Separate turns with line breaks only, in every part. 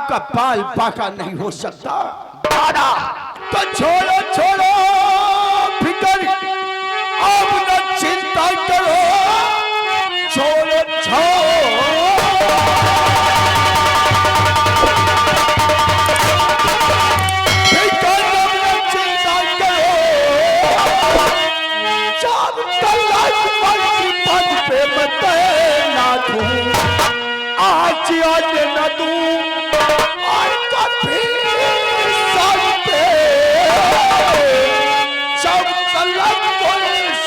आपका बाल बाका नहीं हो सकता।
दादा
तो छोड़ो छोड़ो फिकर, अब न चिंता करो, छोड़ो छोड़ो। आज न तू और कभी सकते जब तलक पुलिस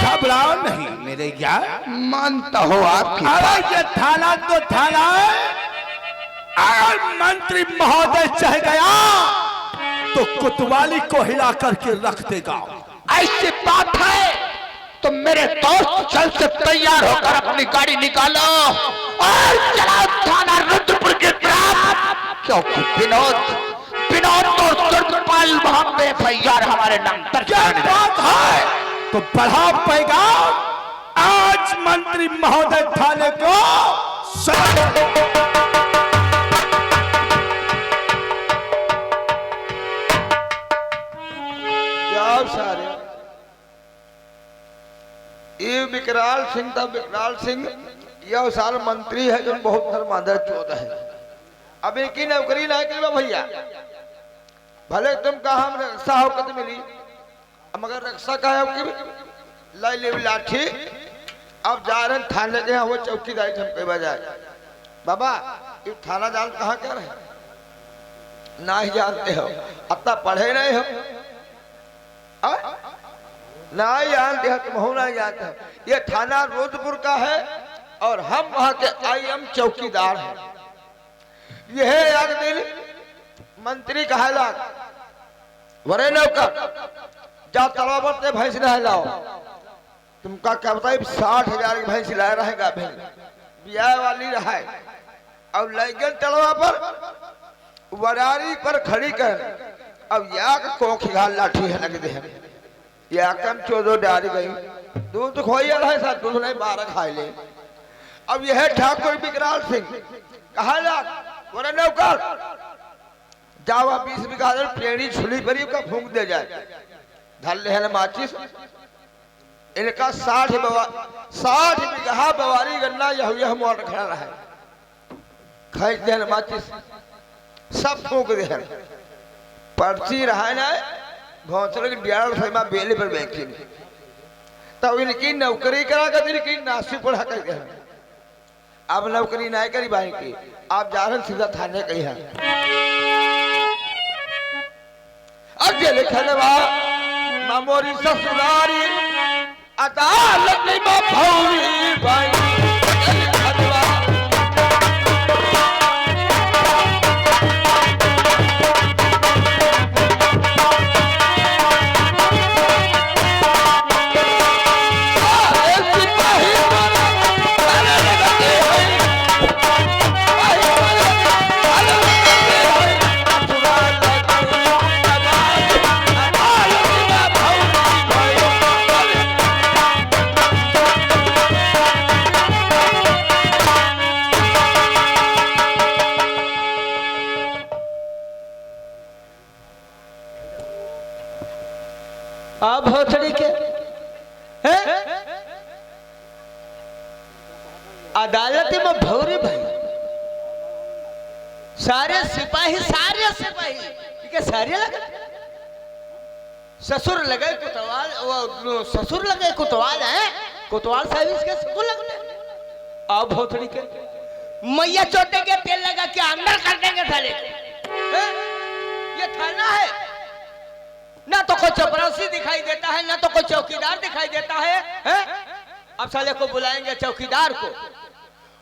घबराओ नहीं मेरे यार,
मानता हो आपकी।
अरे ये थाना तो थाना है, अगर मंत्री महोदय चाह गया तो कोतवाली को हिला करके रख देगा।
ऐसी बात है तो मेरे दोस्त जल्द से तैयार होकर अपनी गाड़ी निकालो और चलाओ थाना रुद्रपुर की तरफ, क्योंकि विनोद और दुर्गपाल वहां पे एफआईआर हमारे नाम पर।
क्या बात है, तो बढ़ा पाएगा आज मंत्री महोदय थाने को।
सारे ये विकराल सिंह था, विकराल सिंह यह साल मंत्री है जो बहुत धर्मांधर चौदह है। अब एक ही नौकरी ना कि भैया, भले तुम कहा हम रक्षा होकर मिली, मगर रक्षा का है लाई ले लाठी। अब जा रहे थाने के यहाँ वो चौकीदारी हम कई बजाय बाबा ये थाना जान कहाँ कर है ना ही जानते हो, अब तक पढ़े नहीं हो ना जानते हो, तुम हो ना जानते हो। ये थाना रुद्रपुर का है और हम वहां के आईएम चौकीदार हैं। यह एक दिन मंत्री कहा लाग वरे नौकर जा तलाब से भैंस नह लाओ। तुमका क्या बताइए 60,000 की भैंस लाया रहेगा, ब्याह वाली रहा और लैगन तलवा पर वरारी पर खड़ी कर। अब या कोख घाल लाठी है लग दे या कम 14 डाल गई, दूध खोया रहे साथ दूध नहीं 12 खा ले। अब यह ठाकुर विकराल सिंह कहा बोले नौकर जावा 20 बीघा पेड़ी छुली परी का फूंक दे जाए, धल ले माचिस। इनका 60 बीघा बवारी गन्ना यह मोट खड़ा रहा, खींच दे माचिस सब फूंक दे। पर्ची रहा ना भौसले की 1.5 बेले पर बैठी, तब इनकी नौकरी करा कर इनकी नासी पढ़ा कर। अब नौकरी नहीं करी भाई की, आप जा रहे सीधा थाने कही है। अब ये लिखा मामोरी ससुरारी अदालत में भौरी भाई
आप भोसड़ी के अदालत में भौरी भाई सारे सिपाही के सारे लगे ससुर लगे कोतवाल, वो ससुर लगे कोतवाल है, कोतवाल साहब इसके ससुर लगने। आप भोसड़ी के मैया चोटे के तेल लगा के अंदर कर देंगे साले। ये थाना है ना, तो कोई चपरासी दिखाई देता है ना तो कोई चौकीदार दिखाई देता है? अब साले को बुलाएंगे चौकीदार को।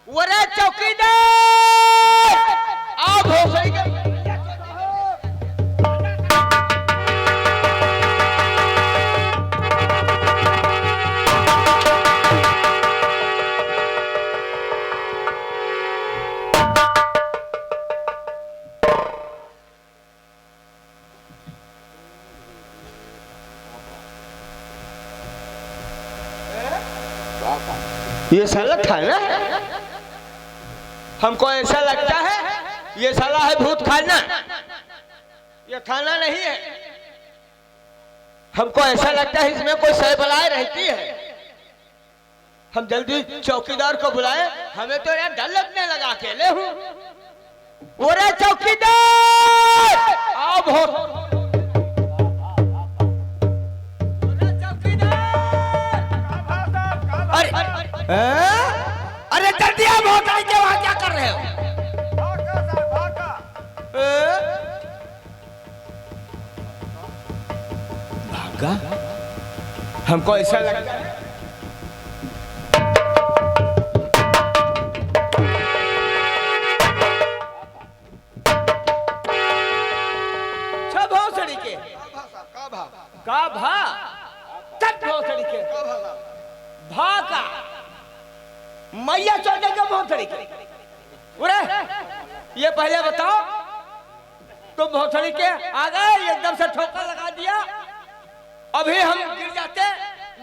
वरे चौकीदार आप हो सही के ये साला खाना है? हमको ऐसा लगता है ये साला है भूत खाना, ये खाना नहीं है। हमको ऐसा लगता है इसमें कोई सह बलाएं रहती है। हम जल्दी चौकीदार को बुलाए, हमें तो यार डर लगने लगा, अकेले हूँ। ओरे चौकीदार आओ भोट। अरे अरे जल्दी आओ भोट, के वहां क्या कर रहे हो? भागा? हमको ऐसा लगता है का भा तट भोसड़ी के भा का मैया चौदह के भोसड़ी के। उरे ये पहले बताओ, तुम भोसड़ी के आ गए, एकदम से ठोकर लगा दिया, अभी हम गिर जाते,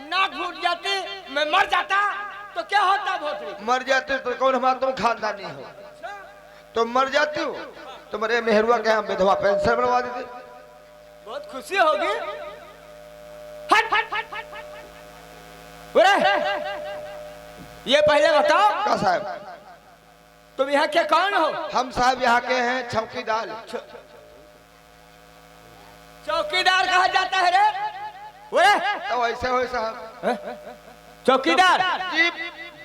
नाक फूट जाती, मैं मर जाता तो क्या होता? भोसड़ी
मर जाते तो कौन हमारा तुम खानदानी हो, तुम मर जाती हो। तुम्हारे मेहरुआ के हम विधवा पेंशन बनवा देते,
बहुत खुशी होगी। हट हट हट हट हट। ये पहले बताओ
का साहब
तुम यहाँ के कौन हो?
हम साहब यहाँ के हैं चौकीदार।
चौकीदार कहा जाता है रे? ओए
तो ऐसे हो साहब
चौकीदार
जी,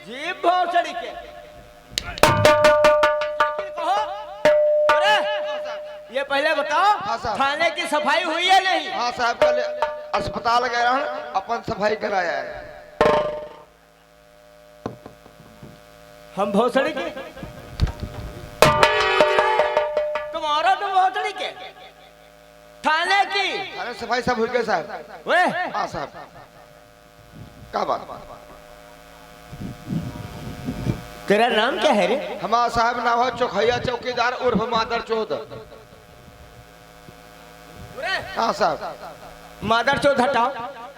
जीप भोसड़ी के कहो। अरे ये पहले बताओ
हाँ साहब।
थाने की सफाई हुई है नहीं?
हाँ साहब कल अस्पताल गए हैं, अपन सफाई कराया है।
हम भोसड़ी के तुम्हारा तो भोसड़ी के थाने की
अरे सफाई सब हो गए साहब।
वे
हाँ साहब क्या बात।
तेरा नाम क्या है रे?
हमारा साहब नाम है चौखैया चौकीदार उर्फ मादर चौध। हाँ साहब
मादर चौथ हटाओ,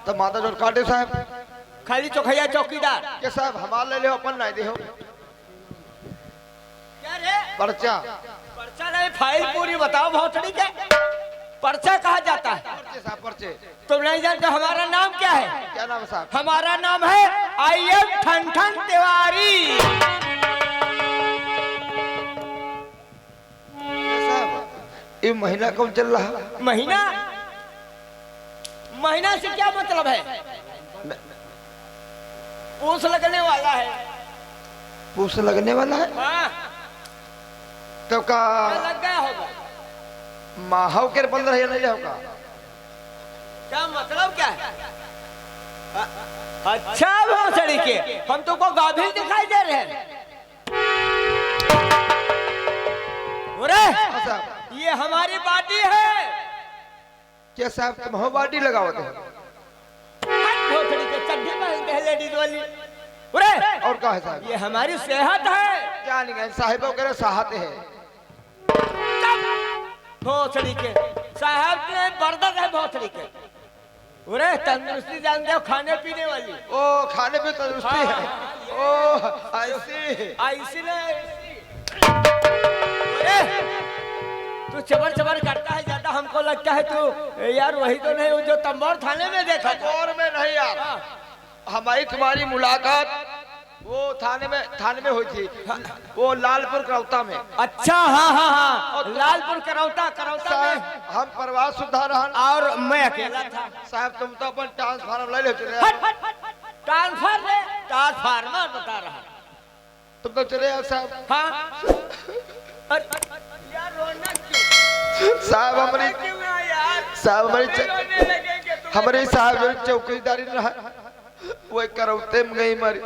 तो मादर चौध काटे साहब।
खाली चौखैया चौकीदार
के साहब हमार ले ले अपन नहीं दे हो
क्या रे?
पर्चा।
पर्चा नहीं, फाइल पूरी बताओ भोसड़ी के। पर्चा कहा जाता है?
पर्चे साहब पर्चे।
तुम नहीं जानते हमारा नाम क्या है?
क्या नाम है साहब?
हमारा नाम है IM ठन ठन तिवारी।
ये महीना कौन चल रहा है?
महीना? महीना से क्या मतलब है? पूछ लगने वाला है।
पूछ लगने वाला है
हाँ,
तो का
क्या लग गया होगा?
माहौ के बंद रहे नहीं होगा।
क्या मतलब क्या है? अच्छा भोसड़ी के हम तुमको गाभिन दिखाई दे रहे हैं।
हाँ साहब
ये हमारी पार्टी है।
क्या साहब तुम हो बाटी लगाओ थे?
भोसड़ी के चड्डी पहनते हैं लेडीज वाली।
और क्या है साहब?
ये हमारी सेहत है।
क्या नहीं साहिबों के साहते हैं।
भोसड़ी के साहब के बर्दत है भोसड़ी के। उरे तंदुरुस्ती जानते हो, खाने पीने वाली।
ओ खाने पे तंदुरुस्ती है। ओ ऐसी
ऐसी ना तू चबर चबर करता है ज्यादा, हमको लगता है तू यार वही तो नहीं जो तंबोर थाने में देखा था।
और में नहीं यार, हमारी तुम्हारी मुलाकात वो थाने में हुई थी, वो लालपुर करौता में।
अच्छा हाँ हाँ हाँ, लालपुर करौता में
हम परिवार सुधार
और मैं अकेला था।
साहब तुम तो अपन ट्रांसफार्मर ले ले चले।
ट्रांसफार्मर बता रहा
तुम तो चले आओ साहब।
हाँ यार रोना क्यों?
साहब हमारी हमारे साहब जो चौकीदारी रहा वो करौते में गई मरी।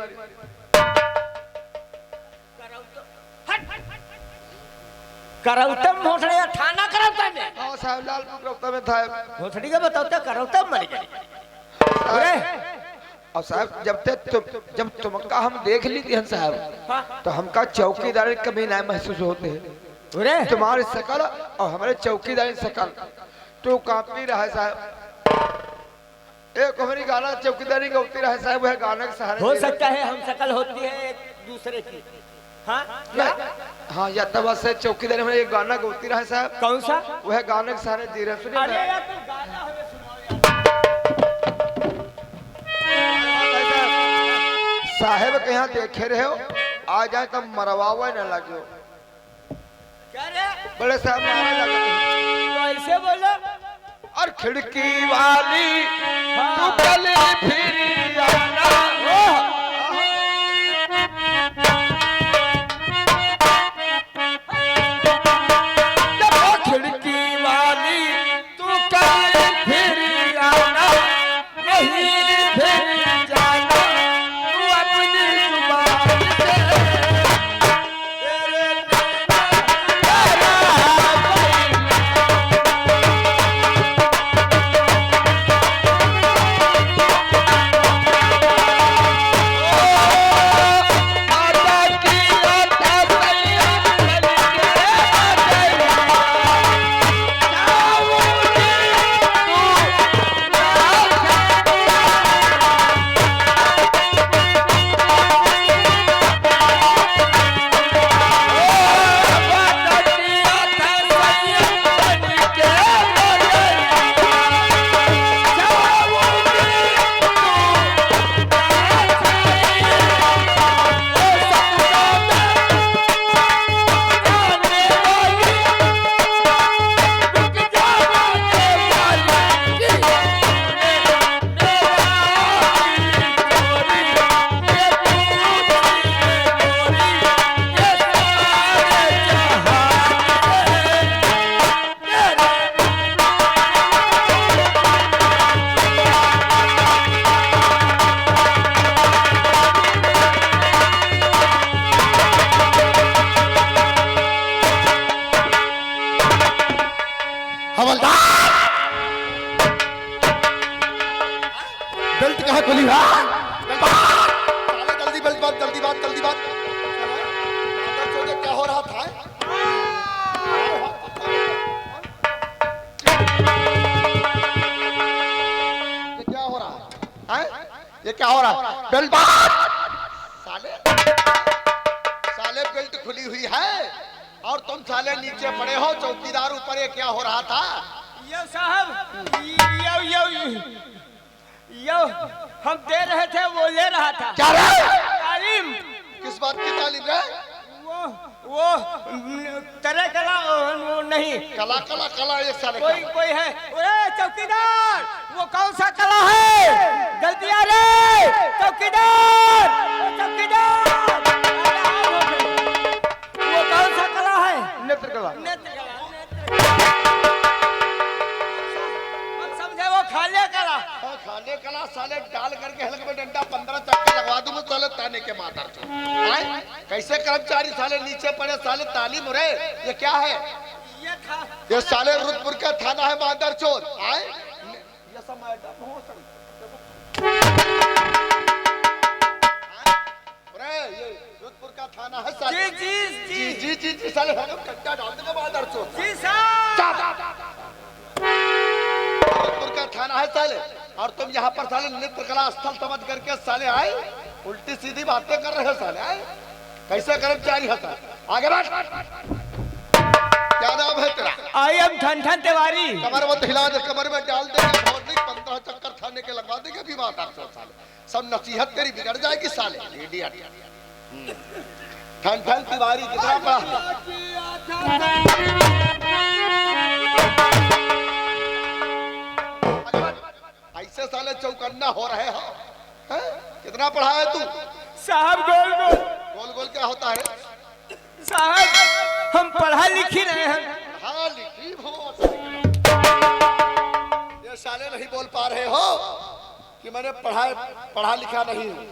करौतम भोसड़ी थाना करौता में?
हाँ साहब लालपुर करौता में था।
भोसड़ी का बताओ करौतम मर गए।
और साहब जब तुमका हम देख ली थी साहब, तो हमका चौकीदारी कभी नहीं महसूस होते हैं। तुम्हारी शकल और हमारे चौकीदारी शकल तो काफी रहा है साहब। एक हमारी गाना चौकीदारी का उत्तर है साहब, वह गाना के सहारे
हो
दे
सकता है हम शकल होती है एक दूसरे की। हाँ क्या?
रहे। हाँ या तब से चौकीदारी में एक गाना का उत्तर है साहब,
कौन सा?
वह गाने के सहारे दे रहे। सुनिए
अरे
ना।
यार तुम गाना हमें सुनाओ यार।
साहेब के यहाँ देखे रहे हो, आ जाए तब मरवावे न लगे।
क्या रे?
बड़े साहब मारे लगे
तो ऐसे बोलो।
और खिड़की वाली
हाँ।
तू चले फिर आना। खिड़की वाली तू चले फिर आना, नहीं फिर जाना तू अपनी जुबान से। तेरे
बेल्ट कहाँ खुली है? साले जल्दी बेल्ट बात, जल्दी बात, जल्दी बात। क्या हो रहा था? ये क्या हो रहा है? ये क्या हो रहा है? बेल्ट बात। साले साले बेल्ट खुली हुई है और तुम साले नीचे पड़े हो, चौकीदार ऊपर। ये क्या हो रहा था?
यो साहब, यो हम दे रहे थे, वो ले रहा था।
क्या रे?
तालीम।
किस बात की तालीम रे?
वो तरह कला वो नहीं।
कला कला कला ये साले
कोई
का।
कोई है। अरे चौकीदार, वो कौन सा कला है? जल्दी आ रे चौकीदार, चौकीदार। वो कौन सा कला है?
नेत्र कला।
नेत्र कला, हम समझे वो खाले कला।
हाँ, खाने कला साले डाल करके हल्के में डंडा 15 चक्कर लगवा दूं मैं साले ताने के माता से। कैसे कर्मचारी साले नीचे पड़े? साले तालीम रे, ये क्या है?
ये था
ये साले रुद्रपुर का थाना है मादर चोर। आए ये सब मैडम हो रे, ये रुद्रपुर का थाना है साले।
जी जी
जी
जी
जी जी साले हम डंडा डाल देंगे मादर चोर।
जी साहब।
रुद्रपुर का थाना है साले, और तुम यहाँ पर साले नृत्य कला स्थल समझ करके साले आए उल्टी सीधी बातें कर रहे हो साले। आए कैसे कर्मचारी है साले? आगे बढ़। क्या नाम है तेरा?
आई एम ठन तिवारी।
कमर मत हिला दे, कमर में डाल देंगे बहुत नहीं, 15 चक्कर थाने के लगवा देंगे भी बात आपसे साले। सब नसीहत तेरी बिगड़ जाएगी साले। इडियट। ठन तिवारी कितना पढ़ा? ऐसे साले चौकन्ना हो रहे हो हैं? कितना पढ़ा है तू?
साहब गोल गोल।
गोल गोल क्या होता है?
साहब हम पढ़ा लिखी रहे हैं।
पढ़ा लिखी हो? ये साले नहीं बोल पा रहे हो कि मैंने पढ़ा लिखा नहीं हूं।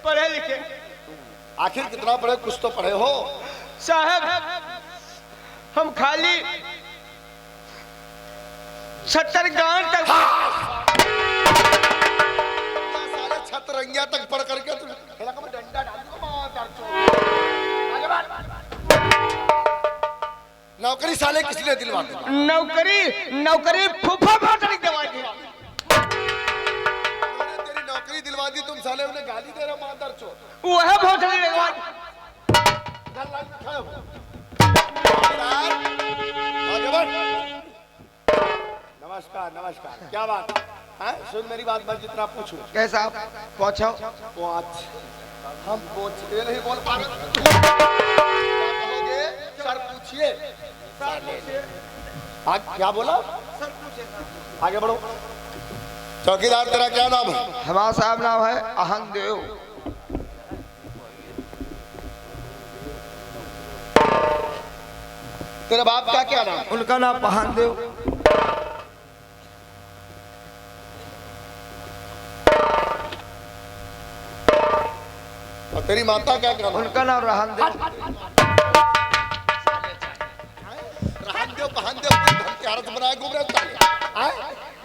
पढ़े लिखे।
आखिर कितना पढ़े? कुछ तो पढ़े हो
साहब हम खाली 70 गांव तक।
साले छतरंगिया तक पढ़ करके तू हिलक में डंडा डाल दूंगा मार चोर। आगे बढ़। नौकरी साले किसने दिलवा दी?
नौकरी फूफा भाटरी दवाई दी।
साले उन्हें गाली दे रहे हो मादर चो।
वो है भोसड़ी लगवा।
इधर लाइन में खड़े हो। आगे बढ़। नमस्कार नमस्कार, क्या बात है? सुन मेरी बात, मैं जितना पूछूं।
कैसा पहुंचो?
पहुंच, हम पहुंच ये नहीं बोल पा रहे। क्या कहोगे? सर पूछिए। क्या बोला? आगे बढ़ो। चौकीदार तेरा क्या नाम है?
हमारा साहब नाम है अहंग देव।
तेरे बाप का क्या नाम?
उनका नाम पहन देव।
और तेरी माता क्या नाम?
उनका नाम रहन देव।
रहनदेव पहनदेव कोई धमत्यारत बनाए घूम रहे साले।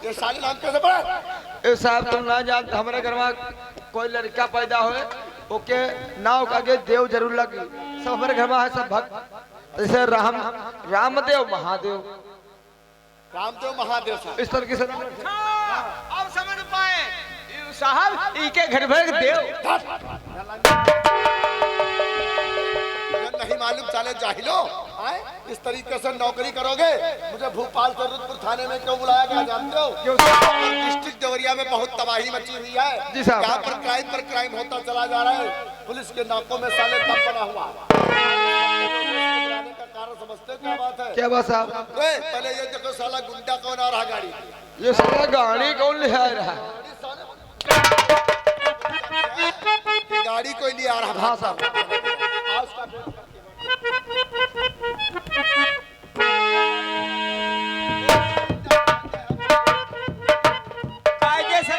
ये साले नाम कैसे पड़ा?
ए साहब तुम ना जानते, हमारे घर में कोई लड़का पैदा होए ओके नाव का आगे देव जरूर लगी। सब हमारे घर में है सब भक्त, जैसे रामदेव महादेव,
रामदेव महादेव साहब।
इस तरीके से।
अब समझ पाए साहब, इनके घर भर देव।
नहीं मालूम साले जाहिलो, इस तरीके से नौकरी करोगे? मुझे भोपाल से रुद्रपुर थाने में क्यों बुलाया गया जानते हो? डिस्ट्रिक्ट देवरिया में बहुत तबाही मची हुई है।
जी साहब।
यहाँ पर क्राइम होता चला जा रहा है। पुलिस के नाकों में साले दम बना हुआ। का कारण समझते हो क्या बात है?
क्या बात साहब?
पहले ये देखो साला गुंडा कौन आ रहा गाड़ी?
ये साला गाड़ी कौन ले आ रहा है?
गाड़ी कोई नहीं आ रहा।
हाँ साहब।
कायदे से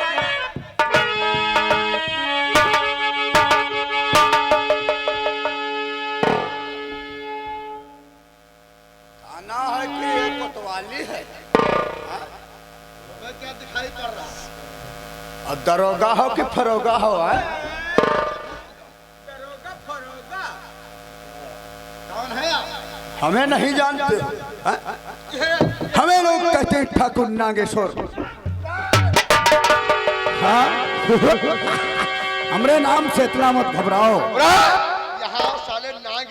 थाना है कि ये कोतवाली है? क्या दिखाई पड़ रहा है?
अब दरोगा हो कि फरोगा हो?
कौन है आप?
हमें नहीं जानते। हमें लोग कहते हैं ठाकुर नागेश्वर। हाँ हमरे नाम से इतना मत घबराओ।
यहाँ साले नाग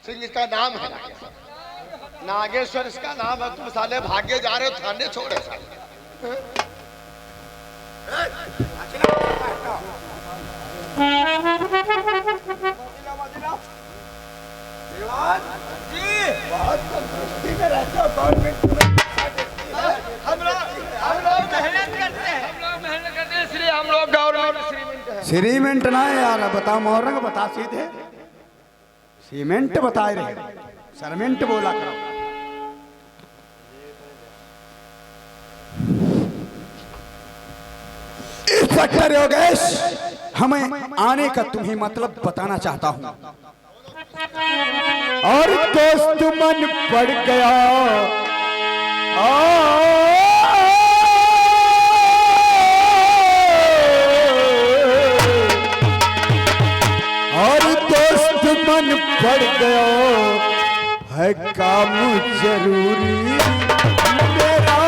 सिंह इसका नाम है, नागेश्वर इसका नाम है। तुम साले भागे जा रहे हो थाने छोड़े साले।
इसलिए हम लोग गवर्नमेंट श्रीमंत है।
सीमेंट ना है यार, बता मोहरंग बता सीधे। सीमेंट बताए रहे, सरमेंट बोला करो। इंस्पेक्टर योगेश, हमें आने का तुम्हें मतलब बताना चाहता हूं। और दोस्त मन पड़ गया और दोस्त मन पड़ गया है काम जरूरी मेरा।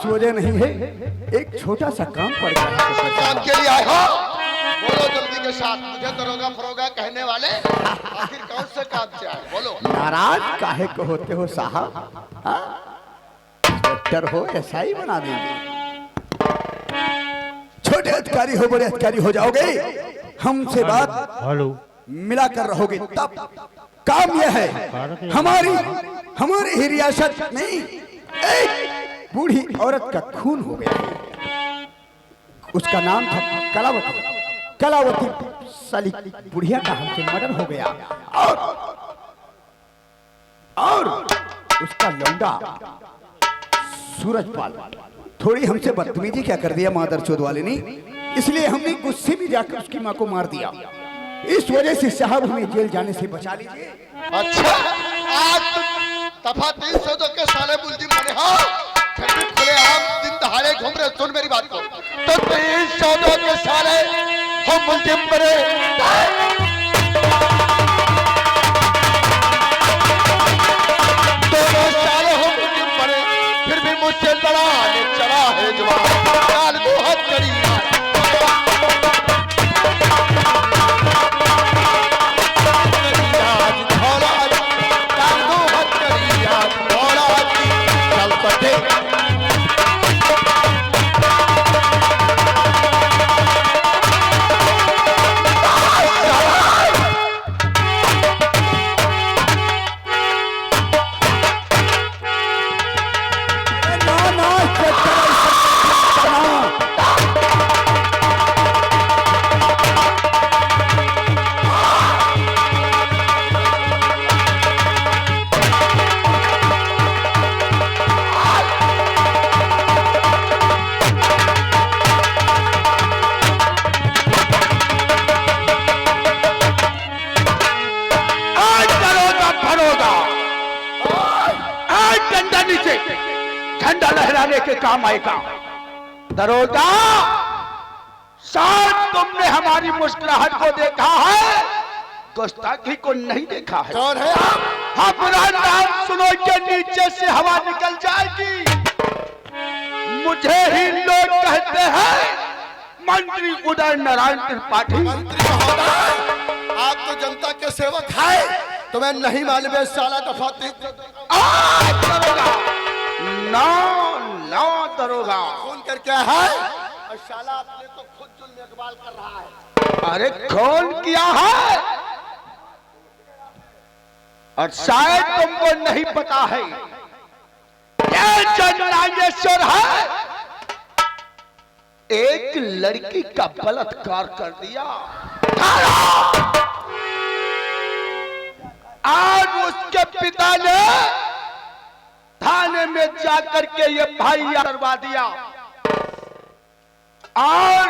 वजह नहीं है, एक छोटा सा काम पड़ गया।
काम के लिए आए हो? बोलो जल्दी के साथ। मुझे दरोगा फरोगा कहने वाले आखिर कौन से काम से आए? बोलो।
नाराज काहे को होते हो साहब? इंस्पेक्टर हो ऐसा ही बना देंगे। छोटे अधिकारी हो बड़े अधिकारी हो जाओगे, हमसे बात मिलाकर रहोगे तब। काम यह है, हमारी ही रियासत नहीं, बूढ़ी औरत का खून हो गया है। उसका नाम था कलावती। कलावती साली बुढ़िया का हमसे मर्डर हो गया और उसका लौंडा सूरजपाल थोड़ी हमसे बदतमीजी क्या कर दिया मादर चोद वाले ने, इसलिए हमने गुस्से में जाकर उसकी माँ को मार दिया। इस वजह से साहब हमें जेल जाने से बचा लीजिए।
अच्छा, आज दफा 302 के साले मुलजिम बने हो, फिर भी खुलेआम दिन दहाड़े घूम रहे। सुन मेरी बात को, तो 302 के साले हो मुलजिम बने। दोनों साले हो मुलजिम बने, फिर भी मुझसे लड़ाने चला है जवान। डाल दो हथकड़ी,
झंडा लहराने के काम आएगा। दरोगा, शायद तुमने हमारी मुस्कुराहट को देखा है, गुस्ताखी को नहीं देखा है।
कौन है आप?
अपना नाम सुनो के नीचे से हवा निकल जाएगी। मुझे ही लोग कहते हैं मंत्री उदय नारायण त्रिपाठी।
मंत्री महोदय, आप तो जनता के सेवक हैं, तुम्हें नहीं मालूम है साला दफा 302
ना दरोगा
खून करके है और साला अपने को खुद जुल्म इकबाल कर रहा है।
अरे कौन किया है और शायद तुमको नहीं पता है, ये जननागेश्वर है, एक लड़की का बलात्कार कर दिया। आज उसके पिता ने थाने में जाकर के ये भाई करवा दिया और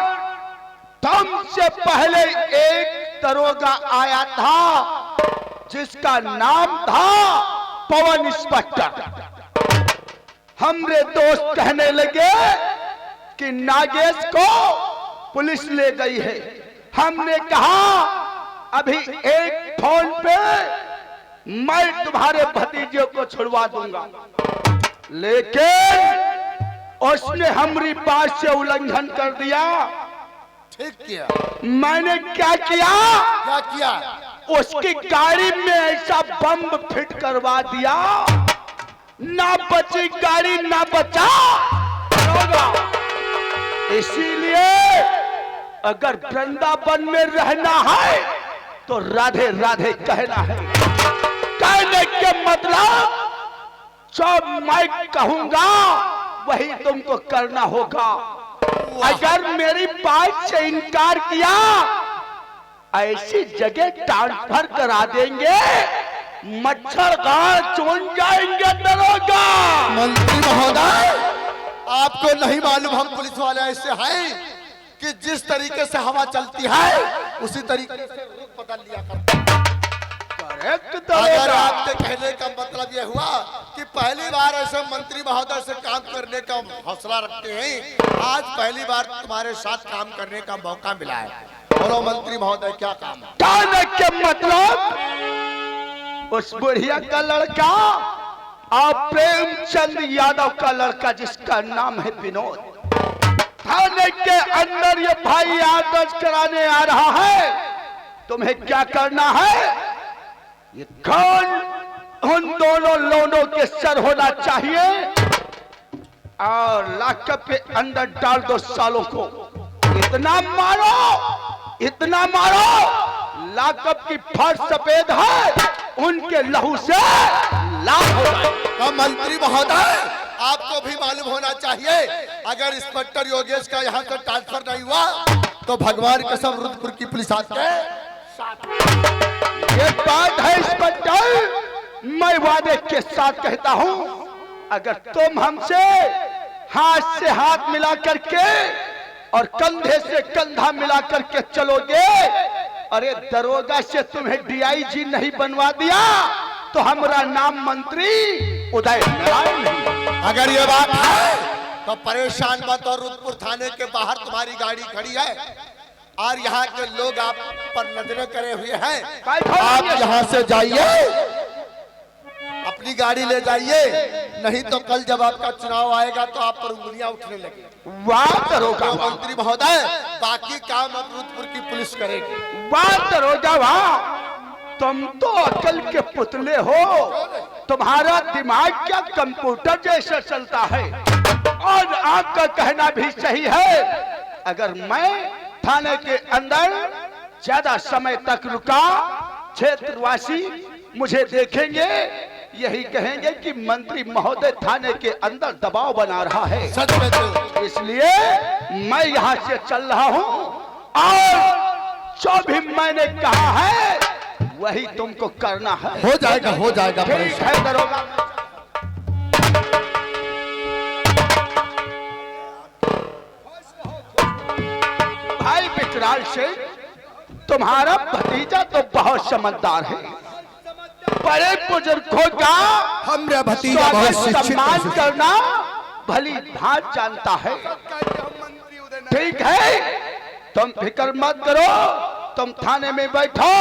तुमसे पहले एक दरोगा आया था जिसका नाम था पवन इंस्पेक्टर। हमरे दोस्त कहने लगे कि नागेश को पुलिस ले गई है। हमने कहा अभी एक फोन पे मैं तुम्हारे भतीजे को छुड़वा दूंगा, लेकिन उसने हमारी बात से उल्लंघन कर दिया।
ठीक किया।
मैंने क्या किया?
क्या किया?
उसकी गाड़ी में ऐसा बम फिट करवा दिया, ना बची गाड़ी ना बचा। इसीलिए अगर वृंदावन में रहना है तो राधे राधे कहना है। कहने के मतलब जो मैं कहूंगा वही तुमको करना होगा। अगर मेरी बात से इनकार किया ऐसी जगह ट्रांसफर करा देंगे, मच्छर गाड़ चुन जाएंगे दरोगा।
मंत्री महोदय, आपको नहीं मालूम हम पुलिस वाले ऐसे हैं कि जिस तरीके से हवा चलती है उसी तरीके से रुख बदल लिया करते हैं। अगर आपके कहने का मतलब यह हुआ कि पहली बार ऐसे मंत्री महोदय से काम करने का हौसला रखते हैं, आज पहली बार तुम्हारे साथ काम करने का मौका मिला है। बोलो मंत्री महोदय, क्या काम है?
कहने के मतलब उस बुढ़िया का लड़का और प्रेमचंद यादव का लड़का जिसका नाम है विनोद, थाने के अंदर ये भाई आदर्श कराने आ रहा है। तुम्हें क्या करना है? ये कौन उन दोनों लोगों के सर होना चाहिए और लॉकअप के अंदर डाल दो सालों को। इतना मारो, इतना मारो, लॉकअप की फर्श सफेद है, उनके लहू से लाल हो जाए।
मंत्री महोदय, आपको भी मालूम होना चाहिए, अगर इंस्पेक्टर योगेश का यहाँ से ट्रांसफर नहीं हुआ तो भगवान कसम रुद्रपुर की पुलिस आती है।
ये बात है इंस्पेक्टर, मैं वादे के साथ कहता हूँ, अगर तुम हमसे हाथ से हाथ मिला करके और कंधे से कंधा मिला करके चलोगे, अरे दरोगा से तुम्हें डीआईजी नहीं बनवा दिया तो हमारा नाम मंत्री उदय नारायण नहीं।
अगर ये बात है तो परेशान मत, और रुद्रपुर थाने के बाहर तुम्हारी गाड़ी खड़ी है और यहाँ के लोग आप पर नजरें करे हुए हैं। आप यहाँ से जाइए, अपनी गाड़ी ले जाइए, नहीं तो कल जब आपका चुनाव आएगा तो आप पर उंगलियां उठने लगेगी।
वाह दरोगा,
मंत्री महोदय, बाकी काम अब रुद्रपुर की पुलिस करेगी।
वाह दरोगा वाह, तुम तो अकल के पुतले हो, तुम्हारा दिमाग क्या कंप्यूटर जैसा चलता है। और आपका कहना भी सही है, अगर मैं थाने के अंदर ज्यादा समय तक रुका, क्षेत्रवासी मुझे देखेंगे, यही कहेंगे कि मंत्री महोदय थाने के अंदर दबाव बना रहा है।
सच में तो
इसलिए मैं यहाँ से चल रहा हूँ और जो भी मैंने कहा है वही तुमको करना है।
हो जाएगा, हो जाएगा।
ठीक है दरोगा। भाई विकराल सिंह, तुम्हारा भतीजा तो बहुत समझदार है, बड़े बुजुर्गों का
हमरा भतीजा बहुत शिक्षित
सम्मान
है।
करना भली भांति जानता है। ठीक है, तुम फिक्र मत करो, तुम थाने में बैठो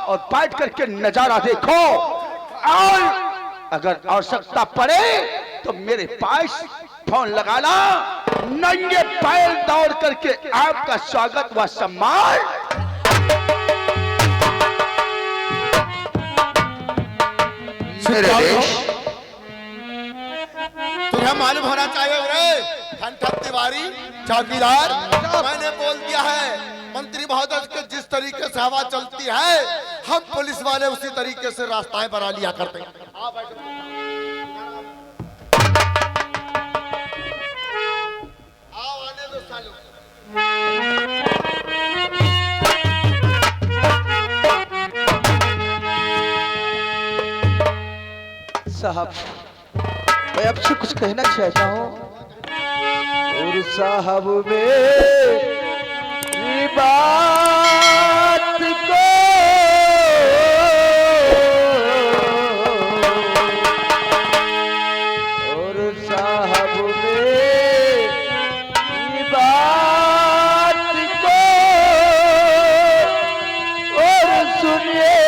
और बैठ करके नजारा देखो, और अगर आवश्यकता पड़े तो मेरे पास फोन लगाना, नंगे पैर दौड़ करके आपका स्वागत व सम्मान।
मेरे देश,
तुम्हें मालूम होना चाहिए रे ठन तिवारी चौकीदार, मैंने बोल दिया है मंत्री महोदय के जिस तरीके से हवा चलती है, हम पुलिस वाले उसी तरीके से रास्ताएं बना लिया करते हैं। आओ आने दो सालों।
साहब, मैं आपसे कुछ कहना चाहता हूँ। और साहब मेरी बात को और साहब मेरी बात को और सुनिए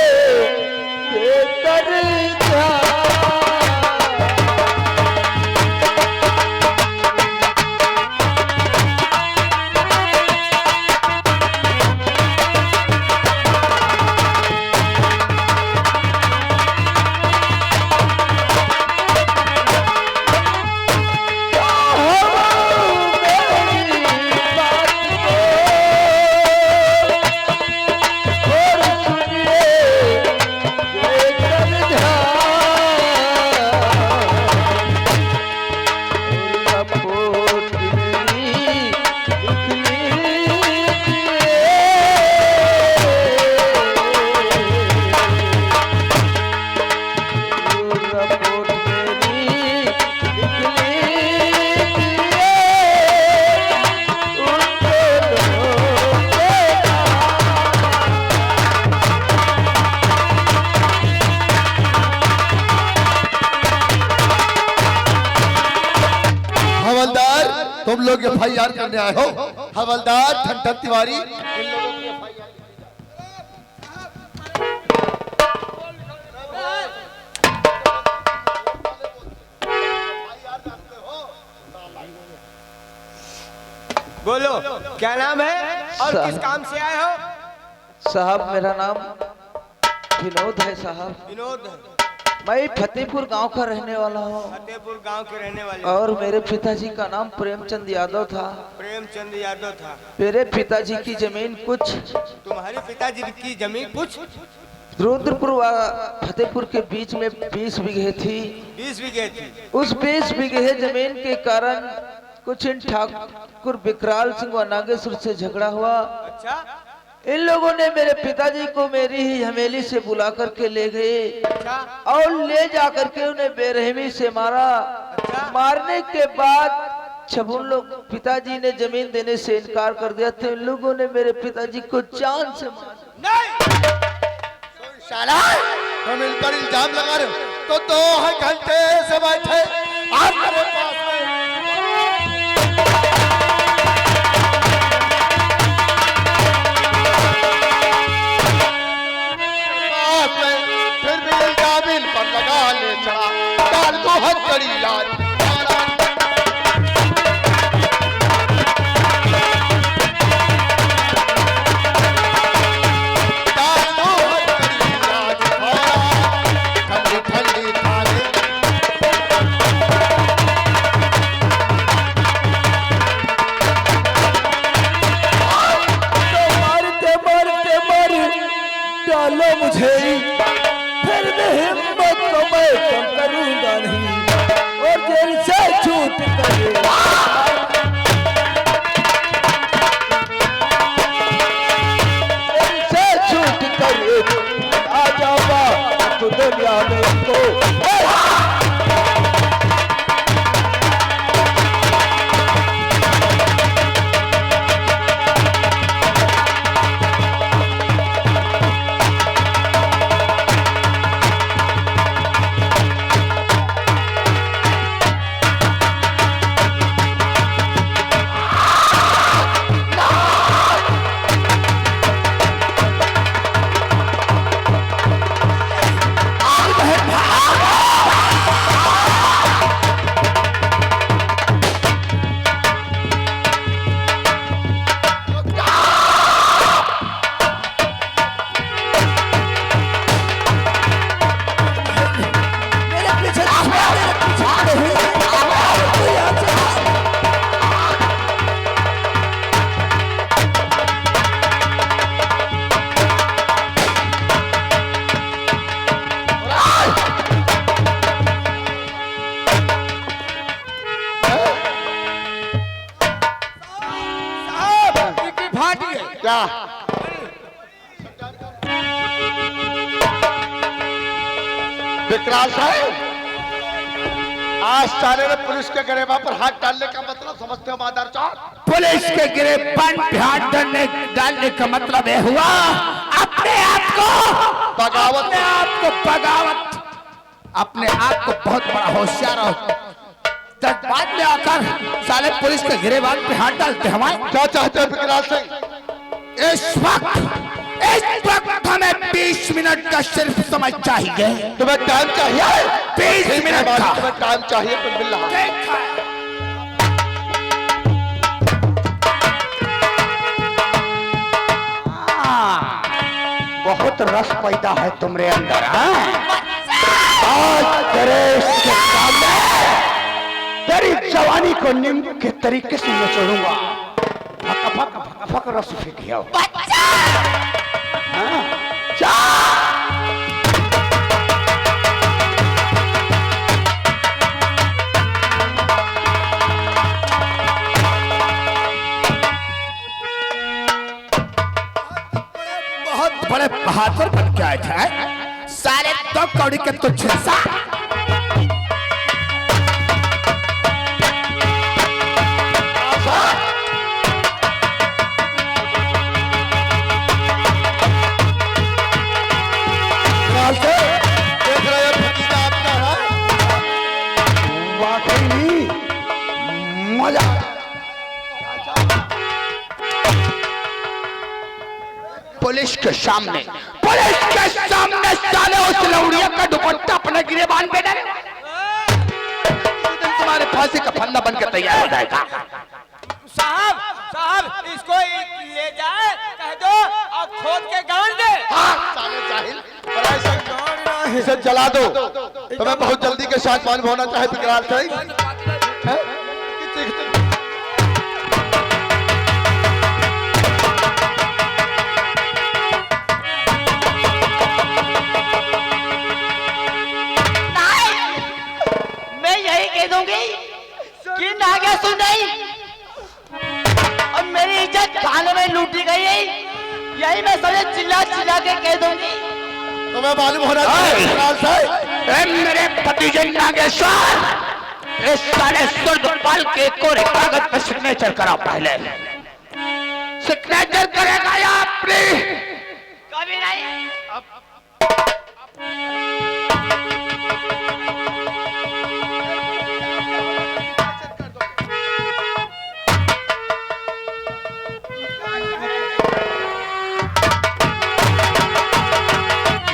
कर
तुम लोग एफआईआर करने आए हो। हवलदार ठन तिवारी, इन लोगों की एफआईआर
बोलो क्या नाम है और किस काम से आए हो?
साहब मेरा नाम विनोद है साहब।
विनोद,
मैं फतेहपुर गांव का रहने वाला हूँ
फतेहपुर गांव के रहने वाले।
और मेरे पिताजी का नाम प्रेमचंद यादव था।
प्रेमचंद यादव था।
मेरे पिताजी की जमीन कुछ
तुम्हारे पिताजी की जमीन कुछ
रुद्रपुर व फतेहपुर के बीच में 20 बीघे थी।
20 बीघे थी।
उस 20 बीघे जमीन के कारण कुछ इन ठाकुर विकराल सिंह व नागेश्वर से झगड़ा हुआ।
अच्छा।
इन लोगों ने मेरे पिताजी को मेरी ही हवेली से बुला करके ले गए
अच्छा।
और ले जाकर के उन्हें बेरहमी से मारा।
अच्छा।
मारने के बाद जब उन लोग पिताजी ने जमीन देने से इनकार कर दिया तो इन लोगों ने मेरे पिताजी को जान से मारा।
नहीं।
साला तुम इन पर इल्जाम लगा रहे हो तो 2 घंटे से बैठे आप मेरे पास में फिर भी इल्जाम इन पर लगा ले चढ़ा डाल दो हथकड़ी यार
डालो मुझे फिर भी हिम्मत को मैं कम करूंगा नहीं और जेल से छूट कर आ जाऊंगा तो दुनिया में को
क्या विकराल साहब आज सारे ने पुलिस के गिरेबान पर हाथ डालने का मतलब समझते हो मादर चौथ?
पुलिस के गिरेबान पे हाथ डालने का मतलब यह हुआ अपने आप को
बगावत
अपने आप को बहुत बड़ा होशियार और बाद में आकर साले पुलिस के गिरेबान पे हाथ डालते हमारे।
क्या चाहते हैं विकराल सिंह?
इस वक्त हमें 20 मिनट का सिर्फ समय चाहिए।
तुम्हें टाइम चाहिए?
20 मिनट का
तुम्हें टाइम चाहिए तो मिल रहा है।
बहुत रस पैदा है तुम्हारे अंदर। आज तेरे इसके सामने तेरी जवानी को नींबू के तरीके से नचोड़ूंगा। फक रस फेंक गया। बहुत बड़े बहादुर बन के आए थे सारे 2 कौड़ी के तो झिलसा।
देख रहे हैं भतीजा आपका है?
वाकई नहीं मजा। पुलिस के सामने साले उस लौड़िया का दुपट्टा अपने गिरेबान पे डाले। तुम्हारे फांसी का फंदा बनकर तैयार हो जाएगा।
साहब इसको ले जाए कह दो और खोद के गाड़ दे।
साले जाहिल, बड़ा ऐसा इसे जला दो। तुम्हें बहुत जल्दी के साथ मालूम होना चाहिए विकराल सिंह।
दूंगी कि नागे सुन नहीं और मेरी इज्जत थाने में लूटी गई है, यही मैं सबसे चिल्ला चिल्ला के कह दूंगी।
तुम्हें मालूम होना चाहिए
ए मेरे भतीजे नागेश्वर, इस सारे सुरपाल के कोरे कागज पे सिग्नेचर करा, पहले सिग्नेचर करेगा या अपनी?
कभी नहीं।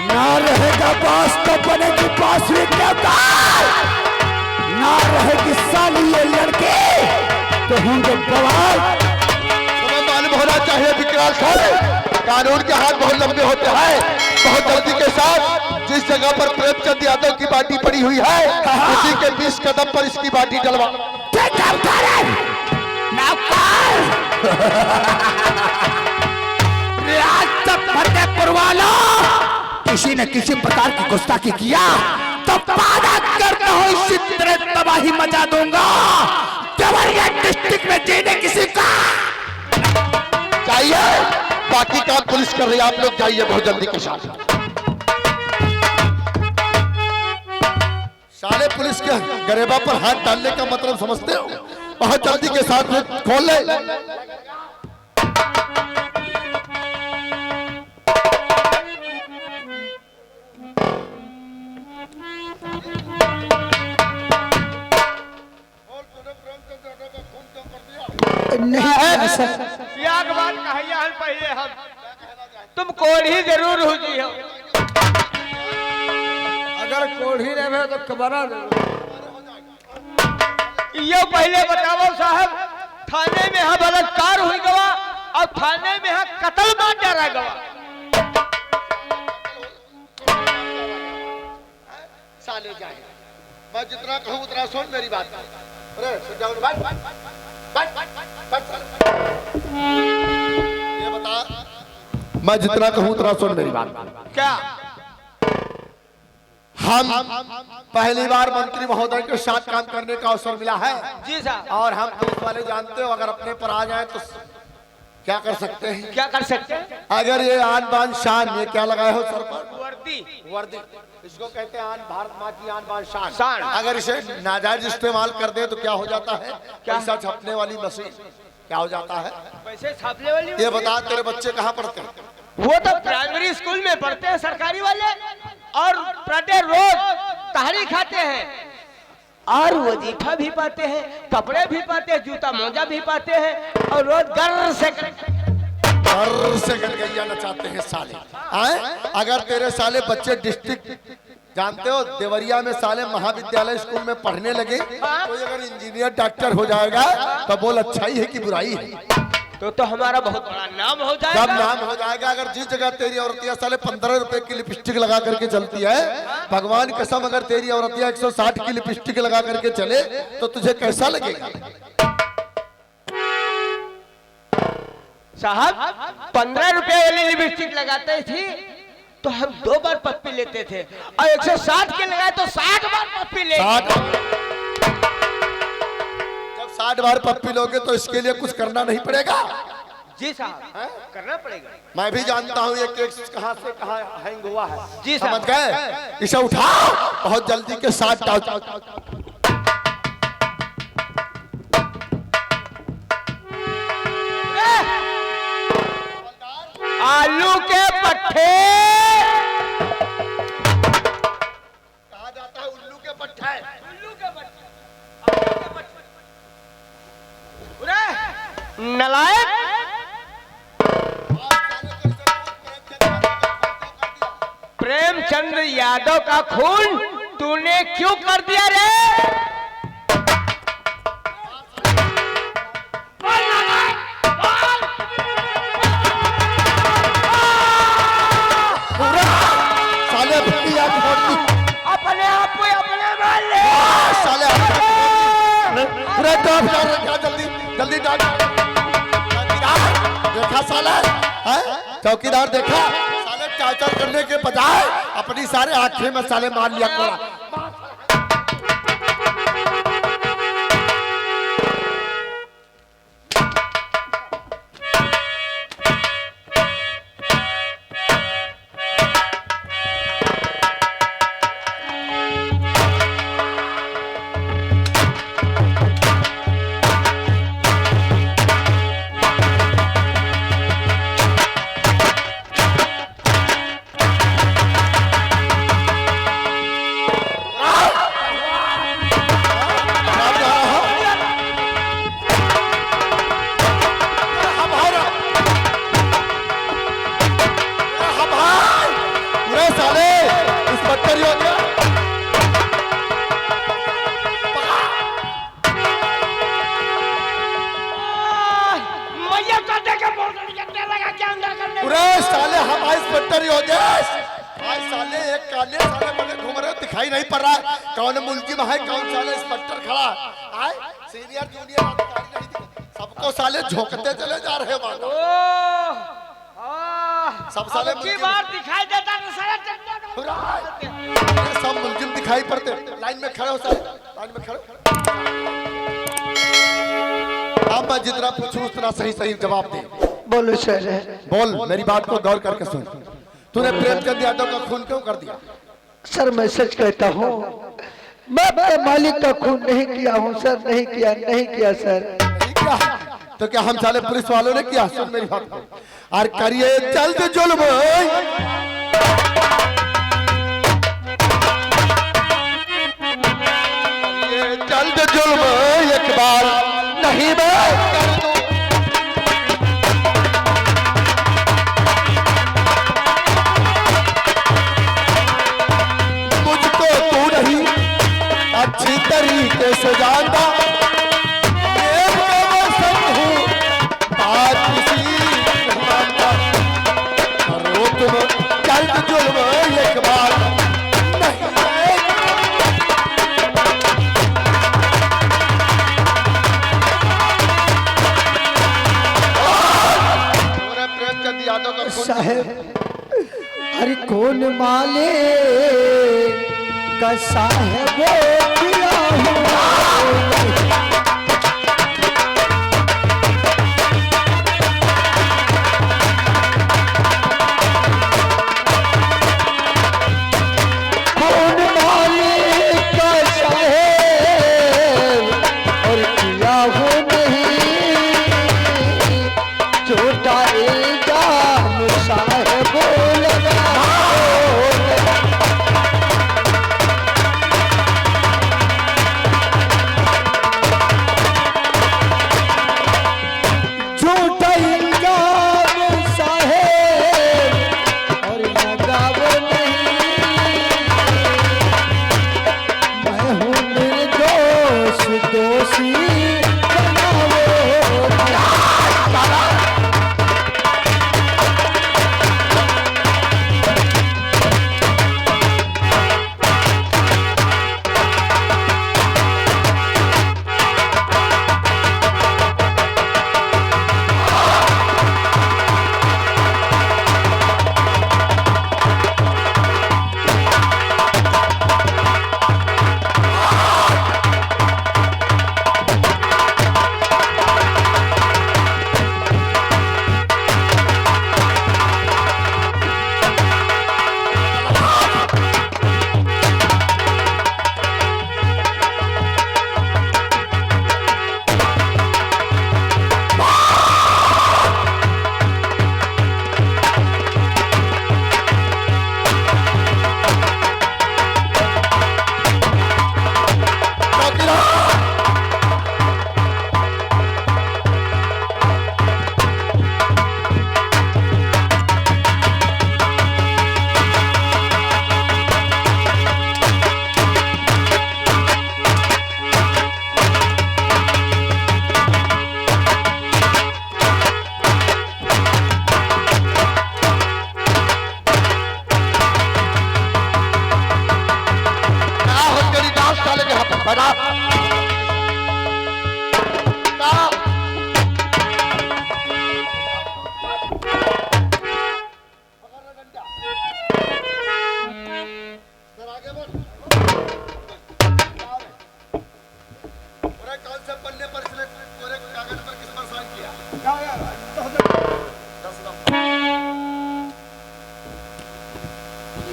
ना रहेगा बास तो बनेगी बांसुरी देवदार, ना रहेगी साली ये लड़के तो होंगे बवाल।
तुम्हें मालूम होना चाहिए विकराल साहब, कानून के हाथ बहुत लंबे होते हैं। बहुत जल्दी के साथ जिस जगह पर प्रेमचंद यादव की बाटी पड़ी हुई है, उसी के 20 कदम पर इसकी बाटी डलवा।
फतेहपुर वालों, किसी न किसी प्रकार की गुस्ताखी किया तो वादा करता हूँ इसी तरह तबाही मचा दूंगा। देवरिया डिस्ट्रिक्ट में जीने किसी का
चाहिए, बाकी काम पुलिस कर रही है, आप लोग जाइए बहुत जल्दी के साथ। साले पुलिस के गरेबा पर हाथ डालने का मतलब समझते हो? बहुत जल्दी के साथ खोल ले।
नहीं सर,
या के बात कहिया हम पहले हम तुम कोढ़ी जरूर हो जी हो, अगर कोढ़ी रहे तो कबरा यो पहले बताओ साहब, थाने में हम बलात्कार हुई गवा और थाने में हम कत्ल मार डाला गवा।
साले जाए, मैं जितना कहूँ उतना सुन मेरी बात। अरे सुन जाओ भाई, ये बता, मैं जितना कहूँ उतना सुन मेरी बात।
क्या
हम पहली बार मंत्री महोदय के साथ काम करने का अवसर मिला है
जी साहब,
और हम पुलिस वाले जानते हो अगर अपने पर आ जाए तो क्या कर सकते हैं?
क्या कर सकते हैं?
अगर ये आन बान शान, ये क्या लगाए हो सर पर?
वर्दी।
वर्दी, इसको कहते हैं आन, भारत माँ की आन बान शान।
शान।
अगर इसे नाजायज इस्तेमाल कर दे तो क्या हो जाता है? पैसा छपने वाली मशीन क्या हो जाता है?
पैसे छापने वाली।
ये बता, तेरे बच्चे कहाँ पढ़ते हैं?
वो तो प्राइमरी स्कूल में पढ़ते हैं सरकारी वाले, और प्रत्येक रोज तहरी खाते हैं और वजीफा भी पाते हैं, कपड़े भी पाते हैं, जूता मोजा भी पाते हैं, और रोज घर से
गड़गैया नचाते हैं साले। आए? अगर तेरे साले बच्चे डिस्ट्रिक्ट जानते हो देवरिया में साले महाविद्यालय स्कूल में पढ़ने लगे, कोई अगर इंजीनियर डॉक्टर हो जाएगा तो बोल अच्छाई है कि बुराई है?
तो हमारा बहुत बड़ा नाम हो जाएगा।
जब नाम हो जाएगा, अगर जिस जगह तेरी औरतियां साले 15 रुपए की लिपस्टिक लगा करके चलती है, भगवान कसम अगर तेरी औरतियां 160 की लिपस्टिक लगा करके चले तो तुझे कैसा लगेगा?
साहब 15 रुपए वाली लिपस्टिक लगाते थी तो हम 2 बार पप्पी लेते थे, और 160 के लगाए तो 60 बार पप्पी ले।
60 बार पप्पी लोगे तो इसके लिए कुछ करना नहीं पड़ेगा?
जी साहब, करना पड़ेगा।
मैं भी जानता हूँ ये केक कहाँ से कहाँ हैंग हुआ है।
जी
समझ गए? इसे उठाओ बहुत जल्दी के साथ डाल।
आलू के पट्टे
कहा जाता है उल्लू के पट्टे।
उल्लू के पट्टे, नलायक। प्रेमचंद यादव का खून तूने क्यों कर दिया रे?
साले अपनी याद छोड़ दी।
अपने आप को अपने मार ले।
साले पूरे टॉप डाल रखा, जल्दी जल्दी डाल। देखा साला है? चौकीदार देखा साले टार्चर करने के बजाय अपनी सारे आंखें में साले मार लिया कोड़ा। इंस्पेक्टर ही हो गया।
मैया चोटे के भोसड़ी के तेल लगा के अंदर करने
पूरे साले हम इंस्पेक्टर ही हो गए। आज साले एक काले साले बने घूम रहे दिखाई नहीं पड़ रहा है कौन मुलजिम है कौन साले इंस्पेक्टर खड़ा है। सीनियर जूनियर अधिकारी नहीं दिखे, सबको साले झोंकते चले जा रहे हैं। सब साले
की बार दिखाई देता तो सारा चट्टा
सब मुलजिम दिखाई पड़ते। लाइन में खड़े हो साले, लाइन में खड़े। अब मैं जितना पूछूं उतना सही सही जवाब दे।
बोलो सर।
बोल, मेरी बात को गौर करके सुन। तूने प्रेमचंद यादव का खून क्यों कर दिया?
सर मैं सच कहता हूँ, मैं अपने मालिक का खून नहीं किया हूँ सर, नहीं किया सर।
नहीं किया तो क्या हम साले पुलिस वालों ने किया? सुन मेरी बात को और करिए जल्द जुल्म। जल्द जुल्म एक बार नहीं मैं कर दूं। मुझको तू नहीं अच्छी तरीके से जानता, मैं सब हूँ बात किसी नहीं मानता। करो तुम जल्द जुल्म एक बार नहीं प्रेमचंद यादव का खून
साहेब अरे कौन माले का साहेब किया हुआ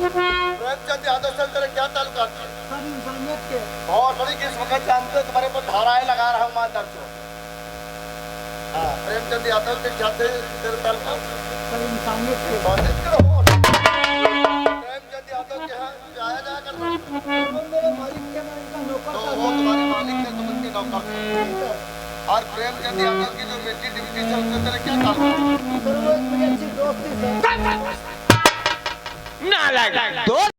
प्रेमचंद यादव से तेरे क्या ताल्लुकात थे?
सर इंसानियत के
बहुत बड़ी किस वक्त जानते हो तुम्हारे पर धाराएं लगा रहा हूँ माधर को। हाँ, प्रेमचंद यादव के क्या थे तेरे ताल्लुकात?
सर इंसानियत के
प्रेमचंद यादव के यहाँ आया जाया करता
मेरे मालिक के मैं इनका नौकर
तो
था।
वो तुम्हारे मालिक थे, तुम उनके नौकर थे। और प्रेमचंद यादव की जो बेटी डिप्टी से उससे तेरे क्या ताल्लुकात?
सर वो एक मेरी अच्छी दोस्त थी सर।
नालायक दोस्त